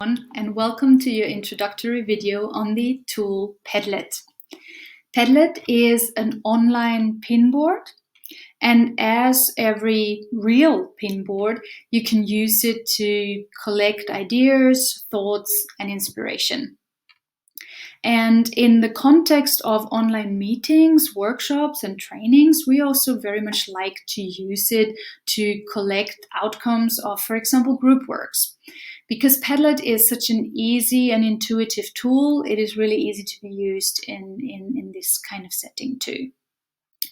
And welcome to your introductory video on the tool Padlet. Padlet is an online pinboard, and as every real pinboard, you can use it to collect ideas, thoughts, and inspiration. And in the context of online meetings, workshops, and trainings, we also very much like to use it to collect outcomes of, for example, group works. Because Padlet is such an easy and intuitive tool, it is really easy to be used in this kind of setting too.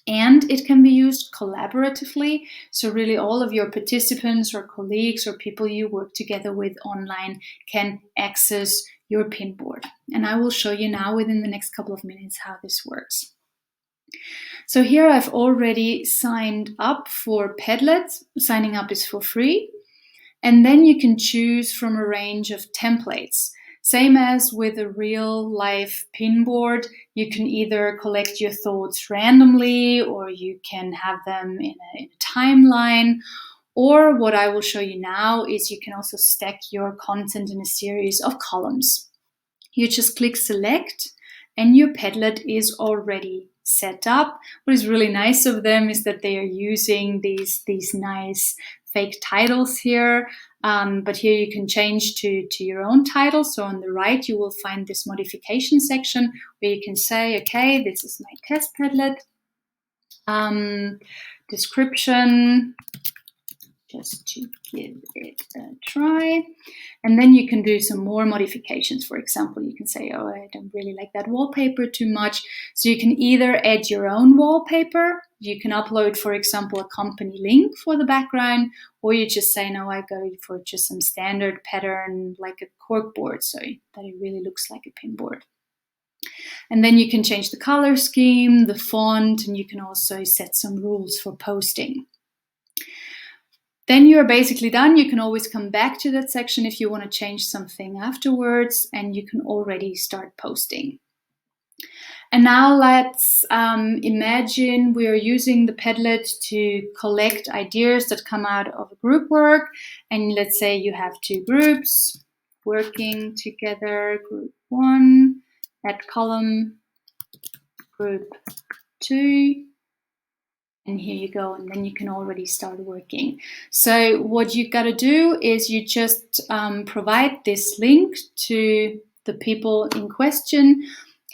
And it can be used collaboratively, so really all of your participants or colleagues or people you work together with online can access your pinboard. And I will show you now within the next couple of minutes how this works. So here I've already signed up for Padlet. Signing up is for free. And then you can choose from a range of templates. Same as with a real life pinboard, you can either collect your thoughts randomly, or you can have them in a timeline. Or what I will show you now is you can also stack your content in a series of columns. You just click select and your Padlet is already set up. What is really nice of them is that they are using these nice fake titles here, but here you can change to your own title. So on the right you will find this modification section where you can say, okay, this is my test Padlet. Description, just to give it a try. And then you can do some more modifications. For example, you can say, oh, I don't really like that wallpaper too much. So you can either add your own wallpaper, you can upload, for example, a company link for the background, or you just say, no, I go for just some standard pattern like a corkboard, so that it really looks like a pinboard. And then you can change the color scheme, the font, and you can also set some rules for posting. Then you're basically done. You can always come back to that section if you want to change something afterwards, and you can already start posting. And now let's imagine we're using the Padlet to collect ideas that come out of a group work. And let's say you have two groups working together, group 1, add column, group 2. And here you go, and then you can already start working. So what you got to do is you just provide this link to the people in question,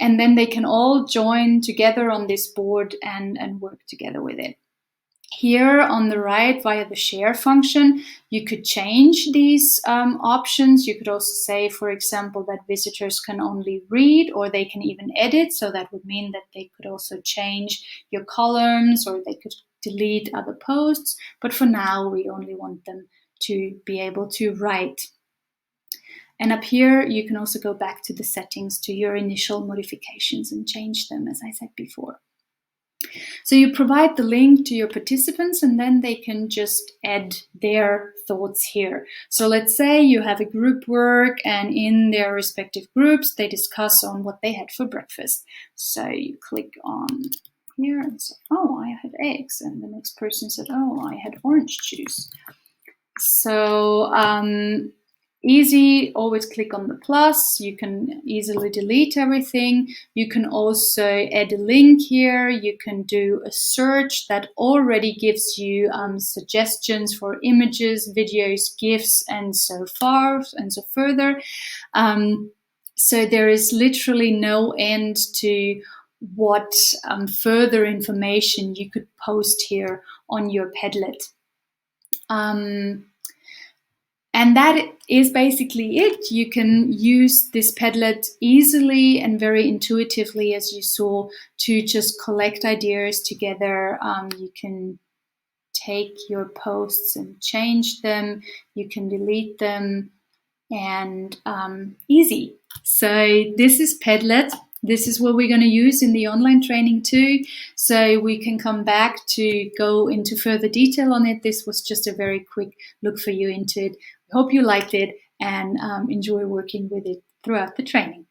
and then they can all join together on this board and work together with it. Here on the right, via the share function, you could change these options. You could also say, for example, that visitors can only read, or they can even edit. So that would mean that they could also change your columns, or they could delete other posts. But for now, we only want them to be able to write. And up here, you can also go back to the settings, to your initial modifications, and change them, as I said before. So you provide the link to your participants, and then they can just add their thoughts here. So let's say you have a group work, and in their respective groups, they discuss on what they had for breakfast. So you click on here and say, oh, I had eggs. And the next person said, oh, I had orange juice. So easy, always click on the plus. You can easily delete everything. You can also add a link here. You can do a search that already gives you suggestions for images, videos, GIFs, and so far and so further. So there is literally no end to what further information you could post here on your Padlet. And that is basically it. You can use this Padlet easily and very intuitively, as you saw, to just collect ideas together. You can take your posts and change them. You can delete them, and easy. So this is Padlet. This is what we're going to use in the online training too. So we can come back to go into further detail on it. This was just a very quick look for you into it. I hope you liked it and enjoy working with it throughout the training.